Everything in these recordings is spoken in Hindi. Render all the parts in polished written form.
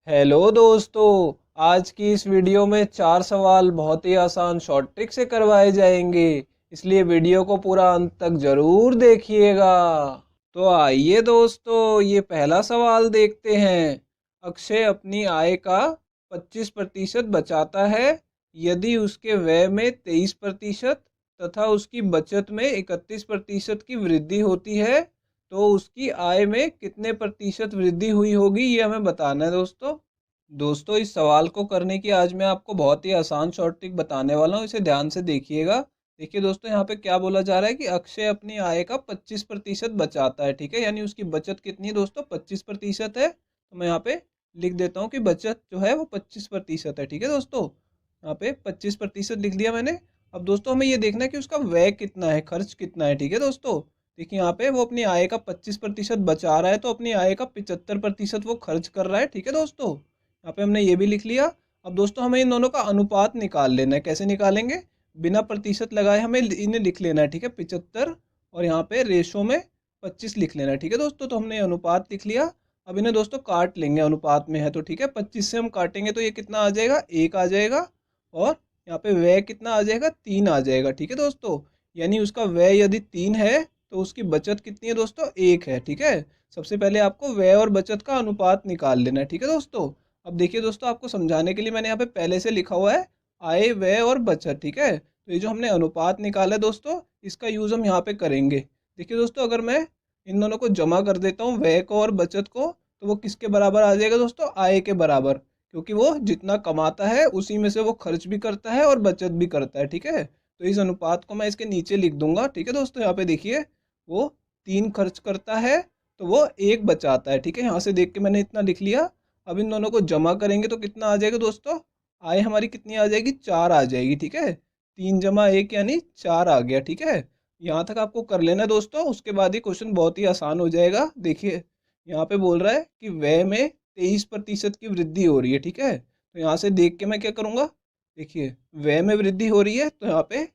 हेलो दोस्तों, आज की इस वीडियो में चार सवाल बहुत ही आसान शॉर्ट ट्रिक से करवाए जाएंगे। इसलिए वीडियो को पूरा अंत तक जरूर देखिएगा। तो आइए दोस्तों, ये पहला सवाल देखते हैं। अक्षय अपनी आय का 25% बचाता है। यदि उसके व्यय में 23% तथा उसकी बचत में 31% की वृद्धि होती है तो उसकी आय में कितने प्रतिशत वृद्धि हुई होगी, ये हमें बताना है दोस्तों। दोस्तों, इस सवाल को करने की आज मैं आपको बहुत ही आसान शॉर्ट ट्रिक बताने वाला हूँ, इसे ध्यान से देखिएगा। देखिए दोस्तों, यहाँ पे क्या बोला जा रहा है कि अक्षय अपनी आय का 25% बचाता है। ठीक है, यानी उसकी बचत कितनी है दोस्तों, 25% है। तो मैं यहाँ पे लिख देता हूँ कि बचत जो है वो 25% है। ठीक है दोस्तों, यहाँ पे 25% लिख दिया मैंने। अब दोस्तों हमें ये देखना है कि उसका व्यय कितना है, खर्च कितना है। ठीक है दोस्तों, देखिए यहाँ पे वो अपनी आय का 25% बचा रहा है तो अपनी आय का 75% वो खर्च कर रहा है। ठीक है दोस्तों, यहाँ पे हमने ये भी लिख लिया। अब दोस्तों हमें इन दोनों का अनुपात निकाल लेना है। कैसे निकालेंगे, बिना प्रतिशत लगाए हमें इन्हें लिख लेना है। ठीक है, 75 और यहाँ पे रेशो में 25 लिख लेना है। ठीक है दोस्तों, तो हमने अनुपात लिख लिया। अब इन्हें दोस्तों काट लेंगे, अनुपात में है तो। ठीक है, 25 से हम काटेंगे तो ये कितना आ जाएगा, 1 आ जाएगा। और यहाँ पे व्यय कितना आ जाएगा, 3 आ जाएगा। ठीक है दोस्तों, यानी उसका व्यय यदि 3 है तो उसकी बचत कितनी है दोस्तों, 1 है। ठीक है, सबसे पहले आपको व्यय और बचत का अनुपात निकाल लेना है। ठीक है दोस्तों, अब देखिए दोस्तों, आपको समझाने के लिए मैंने यहाँ पे पहले से लिखा हुआ है आय, व्यय और बचत। ठीक है, तो ये जो हमने अनुपात निकाला है दोस्तों, इसका यूज़ हम यहाँ पे करेंगे। देखिए दोस्तों, अगर मैं इन दोनों को जमा कर देता हूँ, व्यय को और बचत को, तो वो किसके बराबर आ जाएगा दोस्तों, आय के बराबर। क्योंकि वो जितना कमाता है उसी में से वो खर्च भी करता है और बचत भी करता है। ठीक है, तो इस अनुपात को मैं इसके नीचे लिख दूंगा। ठीक है दोस्तों, यहाँ पे देखिए वो 3 खर्च करता है तो वो 1 बचाता है। ठीक है, यहाँ से देख के मैंने इतना लिख लिया। अब इन दोनों को जमा करेंगे तो कितना आ जाएगा दोस्तों, आय हमारी कितनी आ जाएगी, 4 आ जाएगी। ठीक है, 3 जमा 1 यानी 4 आ गया। ठीक है, यहाँ तक आपको कर लेना है दोस्तों, उसके बाद ही क्वेश्चन बहुत ही आसान हो जाएगा। देखिए यहाँ पे बोल रहा है कि व्यय में 23% की वृद्धि हो रही है। ठीक है, तो यहाँ से देख के मैं क्या करूँगा, देखिए व्यय में वृद्धि हो रही है तो यहाँ पे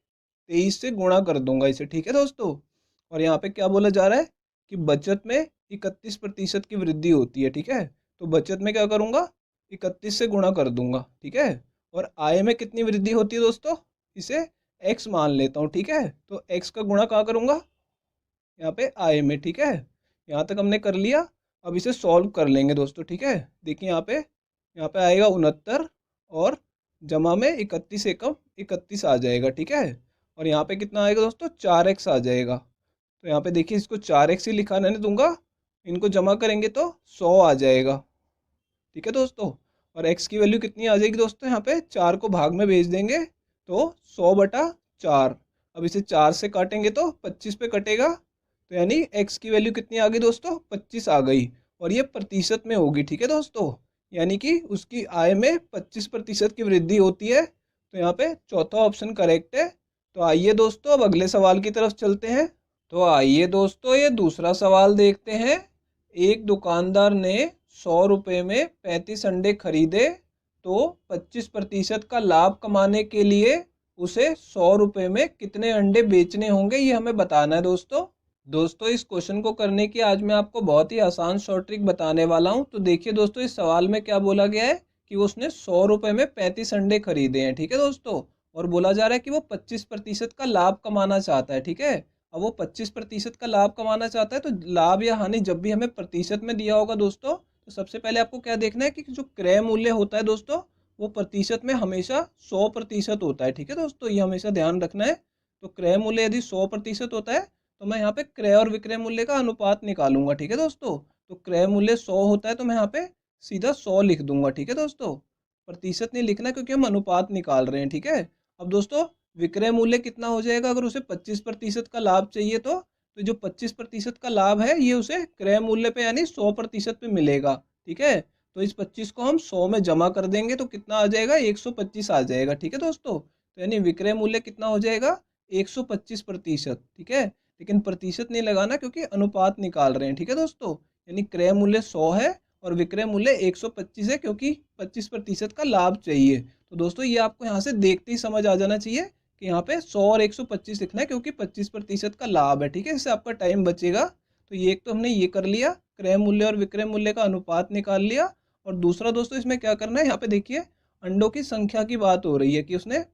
23 से गुणा कर दूंगा इसे। ठीक है दोस्तों, और यहाँ पे क्या बोला जा रहा है कि बचत में 31% की वृद्धि होती है। ठीक है, तो बचत में क्या करूँगा, 31 से गुणा कर दूंगा। ठीक है, और आय में कितनी वृद्धि होती है दोस्तों, इसे x मान लेता हूँ। ठीक है, तो x का गुणा कहाँ करूँगा, यहाँ पे आय में। ठीक है, यहाँ तक हमने कर लिया। अब इसे सॉल्व कर लेंगे दोस्तों। ठीक है, देखिए यहाँ पे आएगा 69 और जमा में 31 एकम 31 आ जाएगा। ठीक है, और यहाँ पे कितना आएगा दोस्तों, 4x आ जाएगा। तो यहाँ पे देखिए इसको 4x ही लिखा रहने दूंगा, इनको जमा करेंगे तो 100 आ जाएगा। ठीक है दोस्तों, और x की वैल्यू कितनी आ जाएगी दोस्तों, यहाँ पे 4 को भाग में भेज देंगे तो 100/4। अब इसे 4 से काटेंगे तो 25 पे कटेगा, तो यानी x की वैल्यू कितनी आ गई दोस्तों, 25 आ गई। और ये प्रतिशत में होगी। ठीक है दोस्तों, यानी कि उसकी आय में 25% की वृद्धि होती है। तो यहाँ पे चौथा ऑप्शन करेक्ट है। तो आइए दोस्तों, अब अगले सवाल की तरफ चलते हैं। तो आइए दोस्तों, ये दूसरा सवाल देखते हैं। एक दुकानदार ने 100 रुपये में 35 अंडे खरीदे तो 25% का लाभ कमाने के लिए उसे 100 रुपये में कितने अंडे बेचने होंगे, ये हमें बताना है दोस्तों। दोस्तों, इस क्वेश्चन को करने की आज मैं आपको बहुत ही आसान शॉर्ट ट्रिक बताने वाला हूँ। तो देखिए दोस्तों, इस सवाल में क्या बोला गया है कि उसने 100 रुपये में 35 अंडे खरीदे हैं। ठीक है दोस्तों, और बोला जा रहा है कि वो 25% का लाभ कमाना चाहता है। ठीक है, अब वो 25% का लाभ कमाना चाहता है तो लाभ या हानि जब भी हमें प्रतिशत में दिया होगा दोस्तों, तो सबसे पहले आपको क्या देखना है कि जो क्रय मूल्य होता है दोस्तों, वो प्रतिशत में हमेशा 100% होता है। ठीक है दोस्तों, ये हमेशा ध्यान रखना है। तो क्रय मूल्य यदि 100% होता है तो मैं यहाँ पे क्रय और विक्रय मूल्य का अनुपात निकालूंगा। ठीक है दोस्तों, तो क्रय मूल्य 100 होता है तो मैं यहाँ पे सीधा 100 लिख दूंगा। ठीक है दोस्तों, प्रतिशत नहीं लिखना क्योंकि हम अनुपात निकाल रहे हैं। ठीक है, अब दोस्तों विक्रय मूल्य कितना हो जाएगा, अगर उसे 25% का लाभ चाहिए तो जो 25% का लाभ है ये उसे क्रय मूल्य पे यानी 100% पे मिलेगा। ठीक है, तो इस 25 को हम 100 में जमा कर देंगे तो कितना आ जाएगा, 125 आ जाएगा। ठीक है दोस्तों, तो यानी विक्रय मूल्य कितना हो जाएगा, 125%। ठीक है, लेकिन प्रतिशत नहीं लगाना क्योंकि अनुपात निकाल रहे हैं। ठीक है दोस्तों, यानी क्रय मूल्य 100 है और विक्रय मूल्य 125 है क्योंकि 25% का लाभ चाहिए। तो दोस्तों ये आपको यहाँ से देखते ही समझ आ जाना चाहिए कि यहाँ पे 100 और 125 लिखना है क्योंकि 25% का लाभ है। ठीक है, इससे आपका टाइम बचेगा। तो ये एक तो हमने ये कर लिया, क्रय मूल्य और विक्रय मूल्य का अनुपात निकाल लिया। और दूसरा दोस्तों इसमें क्या करना है, यहाँ पे देखिए अंडों की संख्या की बात हो रही है कि उसने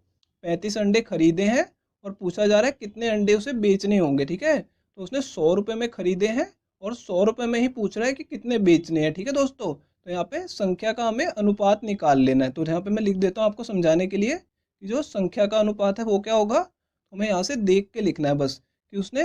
35 अंडे खरीदे हैं और पूछा जा रहा है कितने अंडे उसे बेचने होंगे। ठीक है, तो उसने 100 रुपये में खरीदे हैं और 100 रुपये में ही पूछ रहा है कि कितने बेचने हैं। ठीक है दोस्तों, तो यहाँ पे संख्या का हमें अनुपात निकाल लेना है। तो यहाँ पे मैं लिख देता हूँ आपको समझाने के लिए कि जो संख्या का अनुपात है वो क्या होगा, हमें यहाँ से देख के लिखना है बस कि उसने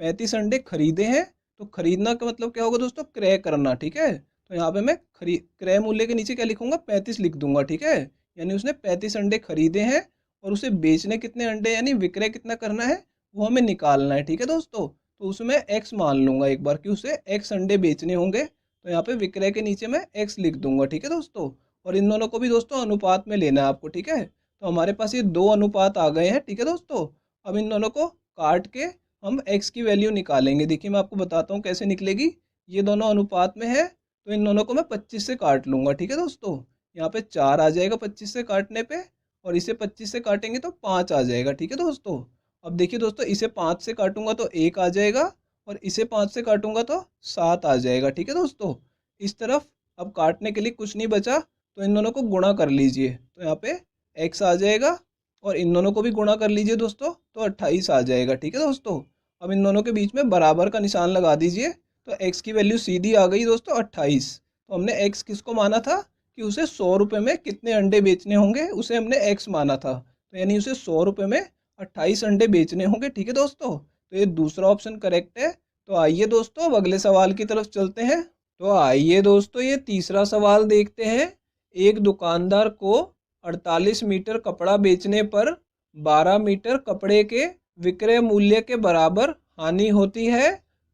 35 अंडे खरीदे हैं। तो खरीदना का मतलब क्या होगा दोस्तों, क्रय करना। ठीक है, तो यहाँ पे मैं क्रय मूल्य के नीचे क्या लिखूंगा, 35 लिख दूंगा। ठीक है, यानी उसने 35 अंडे खरीदे हैं और उसे बेचने कितने अंडे यानी विक्रय कितना करना है वो हमें निकालना है। ठीक है दोस्तों, तो उसमें x मान लूंगा एक बार कि उसे x अंडे बेचने होंगे। तो यहाँ पे विक्रय के नीचे मैं x लिख दूंगा। ठीक है दोस्तों, और इन दोनों को भी दोस्तों अनुपात में लेना है आपको। ठीक है, तो हमारे पास ये दो अनुपात आ गए हैं। ठीक है दोस्तों, अब इन दोनों को काट के हम x की वैल्यू निकालेंगे। देखिए मैं आपको बताता हूँ कैसे निकलेगी। ये दोनों अनुपात में है तो इन दोनों को मैं 25 से काट लूंगा। ठीक है दोस्तों, यहाँ पे 4 आ जाएगा 25 से काटने पे, और इसे 25 से काटेंगे तो 5 आ जाएगा। ठीक है दोस्तों, अब देखिए दोस्तों इसे 5 से काटूंगा तो 1 आ जाएगा और इसे 5 से काटूंगा तो 7 आ जाएगा। ठीक है दोस्तों, इस तरफ अब काटने के लिए कुछ नहीं बचा तो इन दोनों को गुणा कर लीजिए। तो यहाँ पे x आ जाएगा और इन दोनों को भी गुणा कर लीजिए दोस्तों, तो 28 आ जाएगा। ठीक है दोस्तों, अब इन दोनों के बीच में बराबर का निशान लगा दीजिए तो x की वैल्यू सीधी आ गई दोस्तों 28। तो हमने x किसको माना था कि उसे 100 रुपये में कितने अंडे बेचने होंगे, उसे हमने x माना था। तो यानी उसे 100 रुपये में 28 अंडे बेचने होंगे। ठीक है दोस्तों, तो ये दूसरा ऑप्शन करेक्ट है। तो आइए दोस्तों अब अगले सवाल की तरफ चलते हैं। तो आइए दोस्तों ये तीसरा सवाल देखते हैं। एक दुकानदार को 48 मीटर कपड़ा बेचने पर 12 मीटर कपड़े के विक्रय मूल्य के बराबर हानि होती है,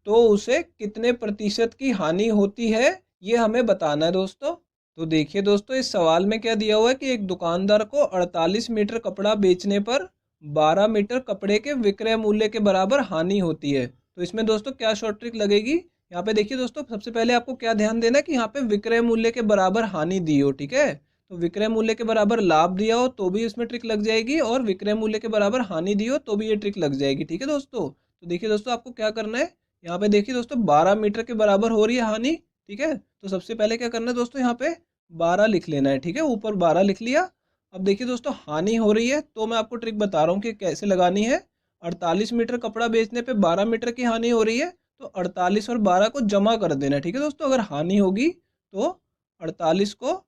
तो उसे कितने प्रतिशत की हानि होती है ये हमें बताना है दोस्तों। तो देखिए दोस्तों इस सवाल में क्या दिया हुआ है कि एक दुकानदार को 48 मीटर कपड़ा बेचने पर 12 मीटर कपड़े के विक्रय मूल्य के बराबर हानि होती है। तो इसमें दोस्तों क्या शॉर्ट ट्रिक लगेगी, यहाँ पे देखिए दोस्तों सबसे पहले आपको क्या ध्यान देना है कि यहाँ पे विक्रय मूल्य के बराबर हानि दी हो। ठीक है, तो विक्रय मूल्य के बराबर लाभ दिया हो तो भी इसमें ट्रिक लग जाएगी, और विक्रय मूल्य के बराबर हानि दी हो तो भी ये ट्रिक लग जाएगी। ठीक है दोस्तों, तो देखिए दोस्तों आपको क्या करना है, यहाँ पे देखिए दोस्तों 12 मीटर के बराबर हो रही है हानि। ठीक है, तो सबसे पहले क्या करना है दोस्तों, यहाँ पे 12 लिख लेना है। ठीक है, ऊपर 12 लिख लिया। अब देखिए दोस्तों हानि हो रही है तो मैं आपको ट्रिक बता रहा हूँ कि कैसे लगानी है। 48 मीटर कपड़ा बेचने पे 12 मीटर की हानि हो रही है तो 48 और 12 को जमा कर देना है। ठीक है दोस्तों, अगर हानि होगी तो 48 को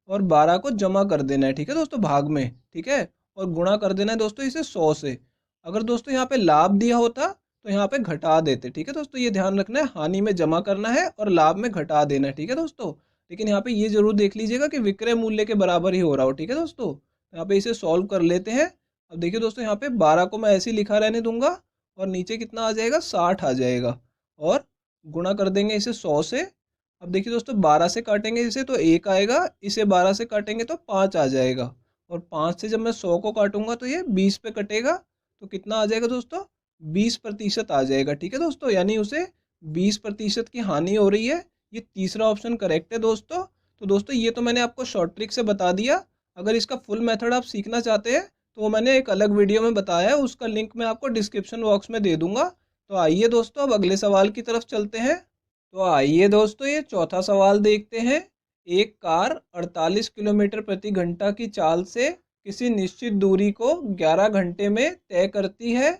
और 12 को जमा कर देना है। ठीक है दोस्तों, भाग में। ठीक है, और गुणा कर देना है दोस्तों इसे 100 से। अगर दोस्तों यहाँ पे लाभ दिया होता तो यहाँ पे घटा देते। ठीक है दोस्तों, ये ध्यान रखना है, हानि में जमा करना है और लाभ में घटा देना है। ठीक है दोस्तों, लेकिन यहाँ पे ये जरूर देख लीजिएगा कि विक्रय मूल्य के बराबर ही हो रहा हो। ठीक है दोस्तों, यहाँ पे इसे सॉल्व कर लेते हैं। अब देखिए दोस्तों यहाँ पे 12 को मैं ऐसे ही लिखा रहने दूंगा और नीचे कितना आ जाएगा, 60 आ जाएगा, और गुणा कर देंगे इसे 100 से। अब देखिए दोस्तों 12 से काटेंगे इसे तो 1 आएगा, इसे 12 से काटेंगे तो 5 आ जाएगा, और 5 से जब मैं 100 को काटूंगा तो ये 20 पे कटेगा, तो कितना आ जाएगा दोस्तों, 20% आ जाएगा। ठीक है दोस्तों, यानी उसे 20% की हानि हो रही है। ये तीसरा ऑप्शन करेक्ट है दोस्तों। तो दोस्तों ये तो मैंने आपको शॉर्ट ट्रिक से बता दिया। अगर इसका फुल मेथड आप सीखना चाहते हैं तो वो मैंने एक अलग वीडियो में बताया है, उसका लिंक मैं आपको डिस्क्रिप्शन बॉक्स में दे दूंगा। तो आइए दोस्तों अब अगले सवाल की तरफ चलते हैं। तो आइए दोस्तों ये चौथा सवाल देखते हैं। एक कार 48 किलोमीटर प्रति घंटा की चाल से किसी निश्चित दूरी को 11 घंटे में तय करती है,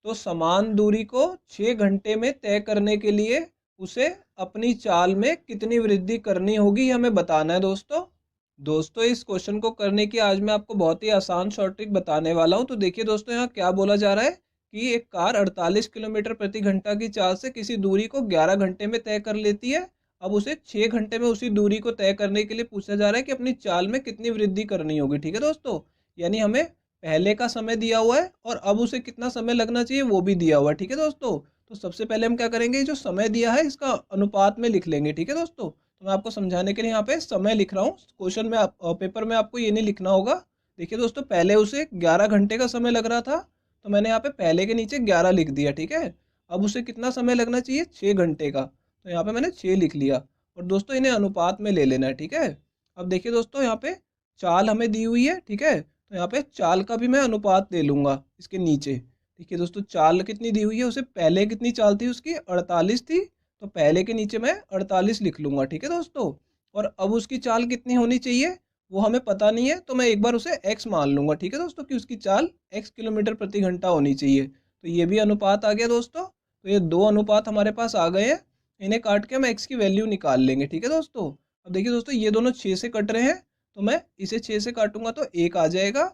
तो समान दूरी को 6 घंटे में तय करने के लिए उसे अपनी चाल में कितनी वृद्धि करनी होगी ये हमें बताना है दोस्तों इस क्वेश्चन को करने की आज मैं आपको बहुत ही आसान शॉर्ट ट्रिक बताने वाला हूं। तो देखिए दोस्तों यहाँ क्या बोला जा रहा है कि एक कार 48 किलोमीटर प्रति घंटा की चाल से किसी दूरी को 11 घंटे में तय कर लेती है। अब उसे 6 घंटे में उसी दूरी को तय करने के लिए पूछा जा रहा है कि अपनी चाल में कितनी वृद्धि करनी होगी। ठीक है दोस्तों, यानी हमें पहले का समय दिया हुआ है और अब उसे कितना समय लगना चाहिए वो भी दिया हुआ है। ठीक है दोस्तों, तो सबसे पहले हम क्या करेंगे, जो समय दिया है इसका अनुपात में लिख लेंगे। ठीक है दोस्तों, तो मैं आपको समझाने के लिए यहाँ पे समय लिख रहा हूँ। क्वेश्चन में पेपर में आपको ये नहीं लिखना होगा। देखिए दोस्तों पहले उसे 11 घंटे का समय लग रहा था तो मैंने यहाँ पे पहले के नीचे 11 लिख दिया। ठीक है, अब उसे कितना समय लगना चाहिए, 6 घंटे का, तो यहाँ पे मैंने 6 लिख लिया। और दोस्तों इन्हें अनुपात में ले लेना है। ठीक है, अब देखिए दोस्तों यहाँ पे चाल हमें दी हुई है। ठीक है, तो यहाँ पे चाल का भी मैं अनुपात ले लूंगा इसके नीचे। देखिए दोस्तों चाल कितनी दी हुई है, उसे पहले कितनी चाल थी उसकी 48 थी, तो पहले के नीचे मैं 48 लिख लूंगा। ठीक है दोस्तों, और अब उसकी चाल कितनी होनी चाहिए वो हमें पता नहीं है, तो मैं एक बार उसे x मान लूंगा। ठीक है दोस्तों, कि उसकी चाल x किलोमीटर प्रति घंटा होनी चाहिए। तो ये भी अनुपात आ गया दोस्तों। तो ये दो अनुपात हमारे पास आ गए हैं, इन्हें काट के हम x की वैल्यू निकाल लेंगे। ठीक है दोस्तों, अब देखिए दोस्तों, ये दोनों 6 से कट रहे हैं, तो मैं इसे 6 से काटूंगा तो 1 आ जाएगा,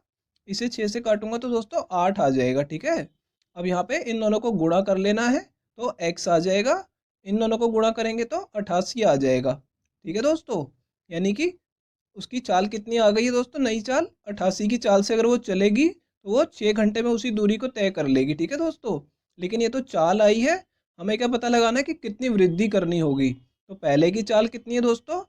इसे 6 से काटूंगा तो दोस्तों 8 आ जाएगा। ठीक है, अब यहाँ पे इन दोनों को गुणा कर लेना है, तो x आ जाएगा, इन दोनों को गुणा करेंगे तो 88 आ जाएगा। ठीक है दोस्तों, यानी कि उसकी चाल कितनी आ गई है दोस्तों, नई चाल 88 की चाल से अगर वो चलेगी तो वो 6 घंटे में उसी दूरी को तय कर लेगी। ठीक है दोस्तों, लेकिन ये तो चाल आई है, हमें क्या पता लगाना है कि कितनी वृद्धि करनी होगी। तो पहले की चाल कितनी है दोस्तों,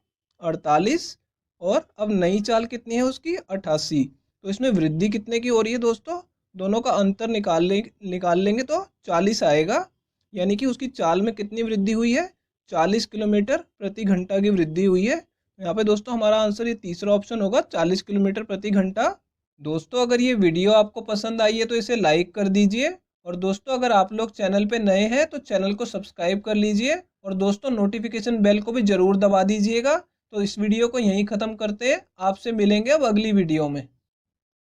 48, और अब नई चाल कितनी है उसकी, 88। तो इसमें वृद्धि कितने की हो रही है दोस्तों, दोनों का अंतर निकाल लेंगे तो 40 आएगा, यानी कि उसकी चाल में कितनी वृद्धि हुई है, 40 किलोमीटर प्रति घंटा की वृद्धि हुई है। यहाँ पे दोस्तों हमारा आंसर ये तीसरा ऑप्शन होगा, 40 किलोमीटर प्रति घंटा। दोस्तों अगर ये वीडियो आपको पसंद आई है तो इसे लाइक कर दीजिए, और दोस्तों अगर आप लोग चैनल पे नए हैं तो चैनल को सब्सक्राइब कर लीजिए, और दोस्तों नोटिफिकेशन बेल को भी ज़रूर दबा दीजिएगा। तो इस वीडियो को यहीं ख़त्म करते हैं, आपसे मिलेंगे अब अगली वीडियो में।